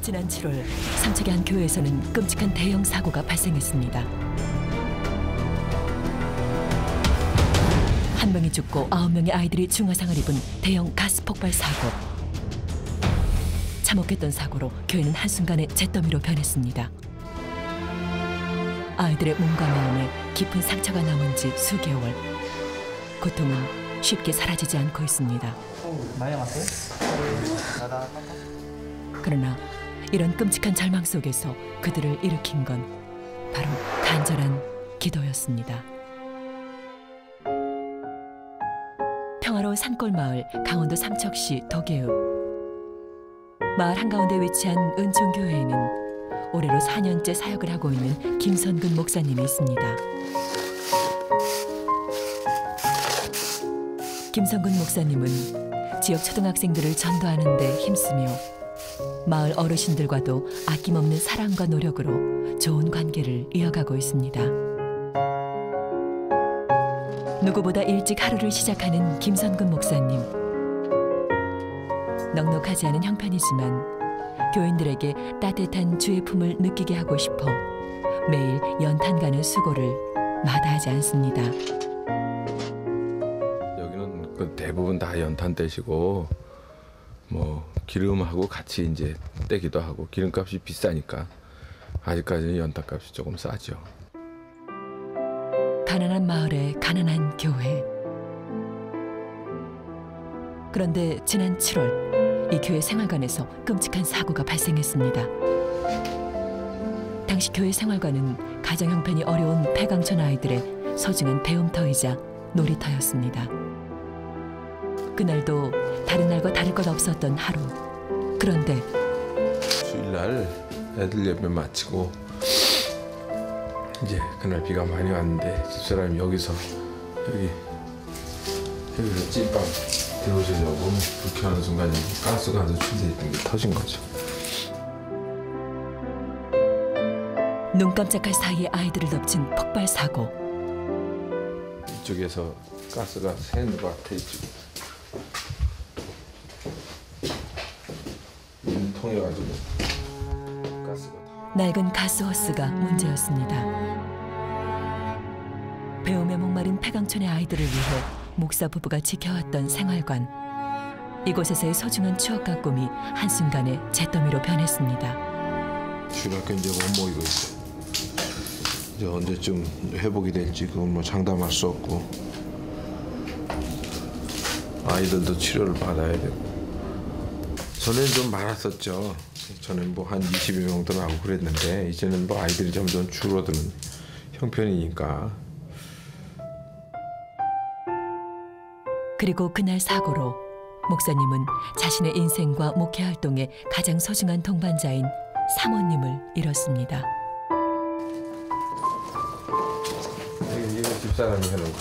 지난 7월 삼척의 한 교회에서는 끔찍한 대형 사고가 발생했습니다. 한 명이 죽고 9명의 아이들이 중화상을 입은 대형 가스 폭발 사고. 참혹했던 사고로 교회는 한순간에 잿더미로 변했습니다. 아이들의 몸과 마음에 깊은 상처가 남은 지 수개월. 고통은 쉽게 사라지지 않고 있습니다. 많이 왔어요? 그러나 이런 끔찍한 절망 속에서 그들을 일으킨 건 바로 간절한 기도였습니다. 평화로운 산골 마을 강원도 삼척시 도계읍. 마을 한가운데 위치한 은총교회에는 올해로 4년째 사역을 하고 있는 김선근 목사님이 있습니다. 김선근 목사님은 지역 초등학생들을 전도하는 데 힘쓰며 마을 어르신들과도 아낌없는 사랑과 노력으로 좋은 관계를 이어가고 있습니다. 누구보다 일찍 하루를 시작하는 김선근 목사님. 넉넉하지 않은 형편이지만 교인들에게 따뜻한 주의 품을 느끼게 하고 싶어 매일 연탄 가는 수고를 마다하지 않습니다. 여기는 그 대부분 다 연탄 떼시고 뭐 기름하고 같이 이제 떼기도 하고 기름값이 비싸니까 아직까지는 연탄값이 조금 싸죠. 가난한 마을에 가난한 교회. 그런데 지난 7월 이 교회 생활관에서 끔찍한 사고가 발생했습니다. 당시 교회 생활관은 가정 형편이 어려운 폐광촌 아이들의 소중한 배움터이자 놀이터였습니다. 그날도 다른 날과 다를 것 없었던 하루. 그런데 주일날 애들 예배 마치고 이제 그날 비가 많이 왔는데 집사람이 여기서 여기서 찐빵 들어오시려고 불 켜는 순간 가스가 아주 침대에 터진 거죠. 눈 깜짝할 사이에 아이들을 덮친 폭발 사고. 이쪽에서 가스가 새는 것 같아. 이쪽 통해가지고 가스가 낡은 가스호스가 문제였습니다. 배움에 목마른 폐광촌의 아이들을 위해 목사 부부가 지켜왔던 생활관. 이곳에서의 소중한 추억과 꿈이 한순간에 잿더미로 변했습니다. 주일학교 이제 못 모이고 있어요. 이제 언제쯤 회복이 될지 그건 뭐 장담할 수 없고 아이들도 치료를 받아야 되고. 전에는 좀 많았었죠. 전엔 뭐 한 20여 명도 나오고 그랬는데 이제는 뭐 아이들이 점점 줄어드는 형편이니까. 그리고 그날 사고로 목사님은 자신의 인생과 목회 활동에 가장 소중한 동반자인 사모님을 잃었습니다. 이게 집사람이 하는 거.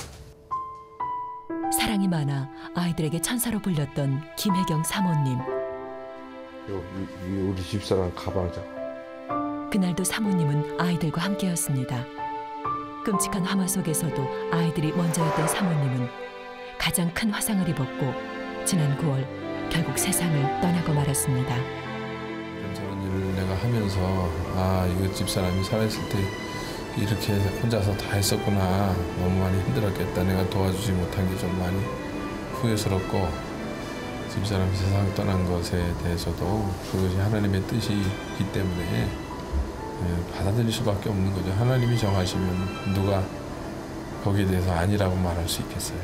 사랑이 많아 아이들에게 천사로 불렸던 김혜경 사모님. 우리 집사람 가방이죠. 그날도 사모님은 아이들과 함께였습니다. 끔찍한 화마 속에서도 아이들이 먼저였던 사모님은 가장 큰 화상을 입었고 지난 9월 결국 세상을 떠나고 말았습니다. 저런 일을 내가 하면서 이거 집사람이 살아있을 때 이렇게 혼자서 다 했었구나. 너무 많이 힘들었겠다. 내가 도와주지 못한 게 좀 많이 후회스럽고 집사람이 세상을 떠난 것에 대해서도 그것이 하나님의 뜻이기 때문에 받아들일 수밖에 없는 거죠. 하나님이 정하시면 누가 거기에 대해서 아니라고 말할 수 있겠어요.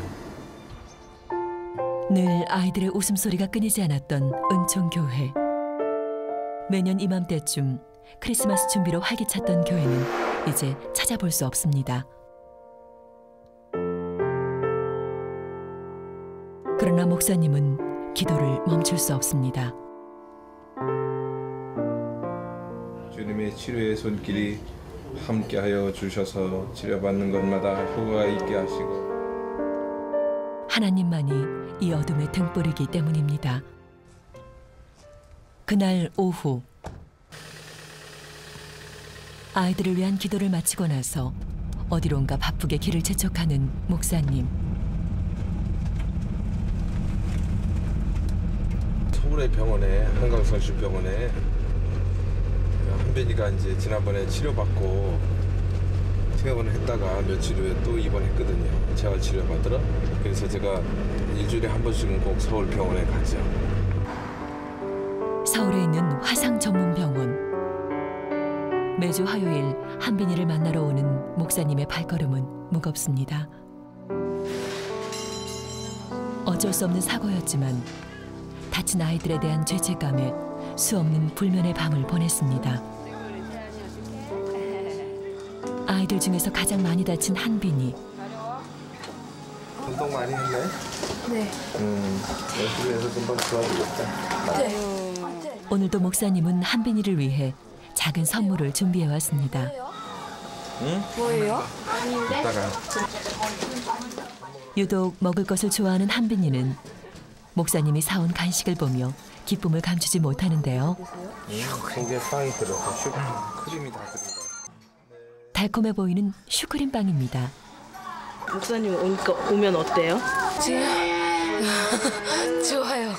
늘 아이들의 웃음소리가 끊이지 않았던 은총교회. 매년 이맘때쯤 크리스마스 준비로 활기찼던 교회는 이제 찾아볼 수 없습니다. 그러나 목사님은 기도를 멈출 수 없습니다. 주님의 치료의 손길이 함께하여 주셔서 치료받는 것마다 효과가 있게 하시고 하나님만이 이 어둠의 등불이기 때문입니다. 그날 오후 아이들을 위한 기도를 마치고 나서 어디론가 바쁘게 길을 재촉하는 목사님. 서울의 병원에 한강성심병원에 한빈이가 이제 지난번에 치료받고 퇴원을 했다가 며칠 후에 또 입원했거든요. 재활치료 받으러. 그래서 제가 일주일에 한 번씩은 꼭 서울 병원에 가죠. 서울에 있는 화상 전문 병원. 매주 화요일 한빈이를 만나러 오는 목사님의 발걸음은 무겁습니다. 어쩔 수 없는 사고였지만 다친 아이들에 대한 죄책감에 수없는 불면의 밤을 보냈습니다. 아이들 중에서 가장 많이 다친 한빈이. 운동 많이 했네? 네. 열심히 해서 금방 좋아지겠다. 네. 오늘도 목사님은 한빈이를 위해 작은 선물을 준비해 왔습니다. 뭐예요? 이따가 유독 먹을 것을 좋아하는 한빈이는 목사님이 사온 간식을 보며 기쁨을 감추지 못하는데요. 속에 빵이 들어서 슈크림이 다 들어가요. 달콤해 보이는 슈크림빵입니다. 목사님 오면 어때요? 좋아요.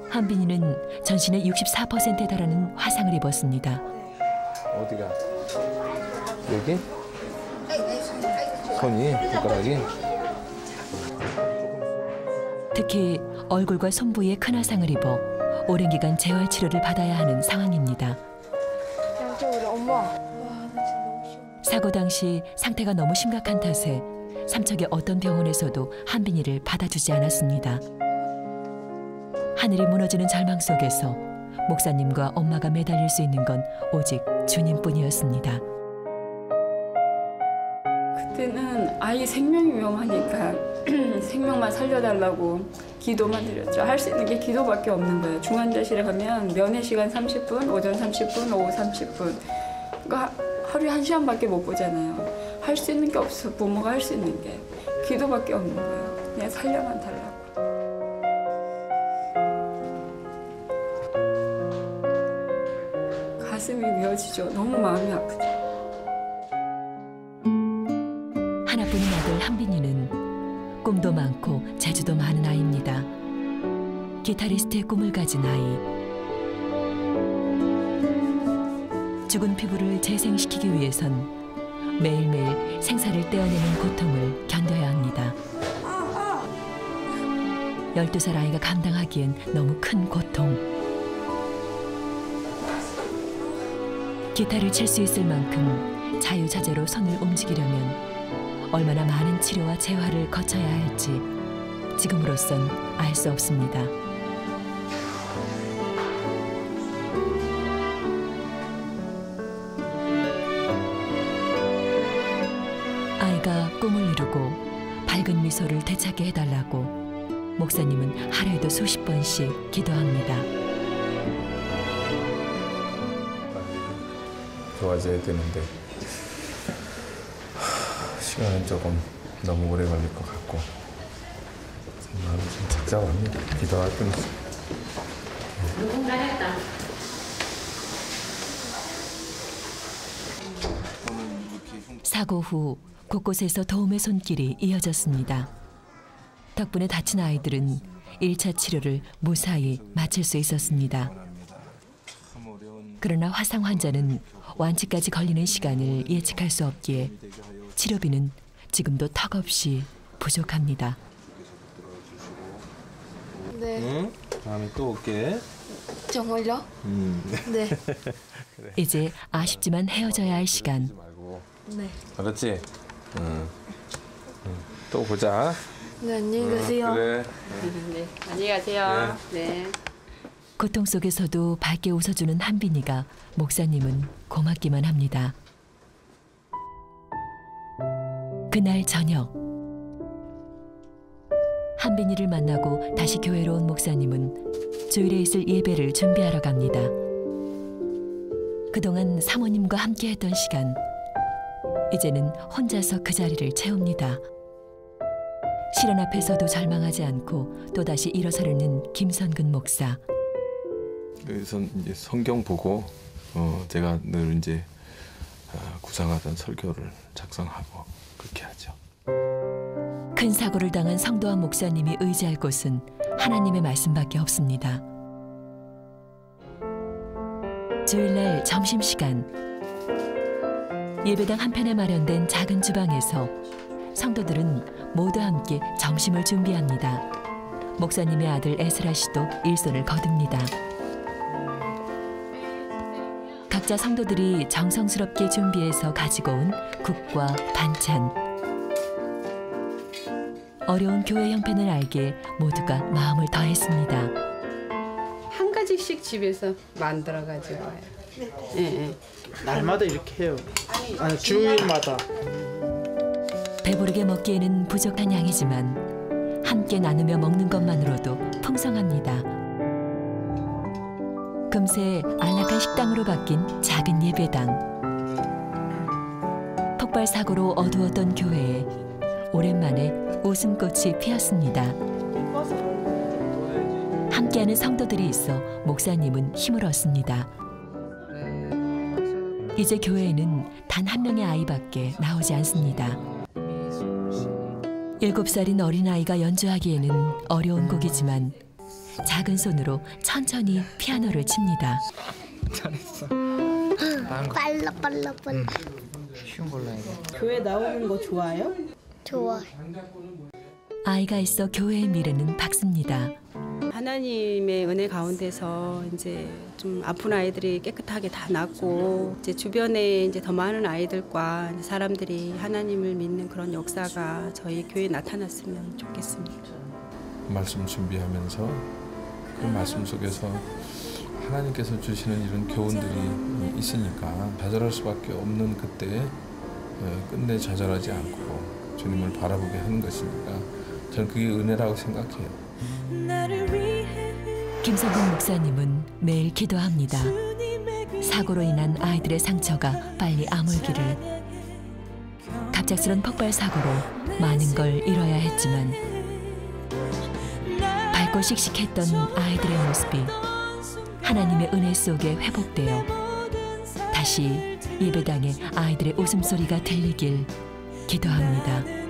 한빈이는 전신의 64%에 달하는 화상을 입었습니다. 어디가? 여기? 손이? 손가락이? 특히 얼굴과 손 부위에 큰 화상을 입어 오랜 기간 재활 치료를 받아야 하는 상황입니다. 양쪽으로 엄마. 사고 당시 상태가 너무 심각한 탓에 삼척의 어떤 병원에서도 한빈이를 받아주지 않았습니다. 하늘이 무너지는 절망 속에서 목사님과 엄마가 매달릴 수 있는 건 오직 주님뿐이었습니다. 그때는 아이 생명이 위험하니까 생명만 살려달라고 기도만 드렸죠. 할 수 있는 게 기도밖에 없는 거예요. 중환자실에 가면 면회 시간 30분, 오전 30분, 오후 30분. 그러니까 하루에 1시간밖에 못 보잖아요. 할 수 있는 게 없어. 부모가 할 수 있는 게. 기도밖에 없는 거예요. 그냥 살려만 달라고. 가슴이 메어지죠. 너무 마음이 아프죠. 하나뿐인 아들 한빈이는 꿈도 많고 재주도 많은 아이입니다. 기타리스트의 꿈을 가진 아이. 죽은 피부를 재생시키기 위해선 매일매일 생사를 떼어내는 고통을 견뎌야 합니다. 12살 아이가 감당하기엔 너무 큰 고통. 기타를 칠 수 있을 만큼 자유자재로 손을 움직이려면 얼마나 많은 치료와 재활을 거쳐야 할지 지금으로선 알 수 없습니다. 아이가 꿈을 이루고 밝은 미소를 되찾게 해달라고 목사님은 하루에도 수십 번씩 기도합니다. 좋아져야 되는데 시간은 조금 너무 오래 걸릴 것 같고 마음이 좀 착잡합니다. 기도할 뿐이죠. 누군가 했다. 사고 후 곳곳에서 도움의 손길이 이어졌습니다. 덕분에 다친 아이들은 1차 치료를 무사히 마칠 수 있었습니다. 그러나 화상 환자는 완치까지 걸리는 시간을 예측할 수 없기에 치료비는 지금도 턱없이 부족합니다. 네. 응? 다음에 또 올게. 정말요? 네. 이제 아쉽지만 헤어져야 할 시간. 네. 알았지? 응. 또 보자. 네, 안녕히 가세요. 그래. 네, 안녕히 가세요. 네. 고통 속에서도 밝게 웃어주는 한빈이가 목사님은 고맙기만 합니다. 그날 저녁 한빈이를 만나고 다시 교회로 온 목사님은 주일에 있을 예배를 준비하러 갑니다. 그동안 사모님과 함께했던 시간, 이제는 혼자서 그 자리를 채웁니다. 시련 앞에서도 절망하지 않고 또다시 일어서려는 김선근 목사. 그래서 이제 성경 보고 제가 늘 이제 구상하던 설교를 작성하고 그렇게 하죠. 큰 사고를 당한 성도한 목사님이 의지할 곳은 하나님의 말씀밖에 없습니다. 주일날 점심시간 예배당 한편에 마련된 작은 주방에서 성도들은 모두 함께 점심을 준비합니다. 목사님의 아들 에스라 씨도 일손을 거둡니다. 각자 성도들이 정성스럽게 준비해서 가지고 온 국과 반찬. 어려운 교회 형편을 알기에 모두가 마음을 더했습니다. 한 가지씩 집에서 만들어가지고 와요. 네. 날마다 이렇게 해요. 아니, 주일마다. 배부르게 먹기에는 부족한 양이지만 함께 나누며 먹는 것만으로도 풍성합니다. 금세 안락한 식당으로 바뀐 작은 예배당. 폭발 사고로 어두웠던 교회에 오랜만에 웃음꽃이 피었습니다. 함께하는 성도들이 있어 목사님은 힘을 얻습니다. 이제 교회에는 단 한 명의 아이밖에 나오지 않습니다. 7살인 어린아이가 연주하기에는 어려운 곡이지만 작은 손으로 천천히 피아노를 칩니다. 잘했어. 빨라. 쉬운 걸로 해. 교회 나오는 거 좋아요? 좋아. 아이가 있어 교회의 미래는 밝습니다. 하나님의 은혜 가운데서 이제 좀 아픈 아이들이 깨끗하게 다 낫고 이제 주변에 이제 더 많은 아이들과 이제 사람들이 하나님을 믿는 그런 역사가 저희 교회에 나타났으면 좋겠습니다. 말씀 준비하면서 그 말씀 속에서 하나님께서 주시는 이런 교훈들이 있으니까 좌절할 수밖에 없는 그때에 끝내 좌절하지 않고 주님을 바라보게 하는 것이니까 저는 그게 은혜라고 생각해요. 김성근 목사님은 매일 기도합니다. 사고로 인한 아이들의 상처가 빨리 아물기를. 갑작스런 폭발 사고로 많은 걸 잃어야 했지만 밝고 씩씩했던 아이들의 모습이 하나님의 은혜 속에 회복되어 다시 예배당에 아이들의 웃음소리가 들리길 기도합니다.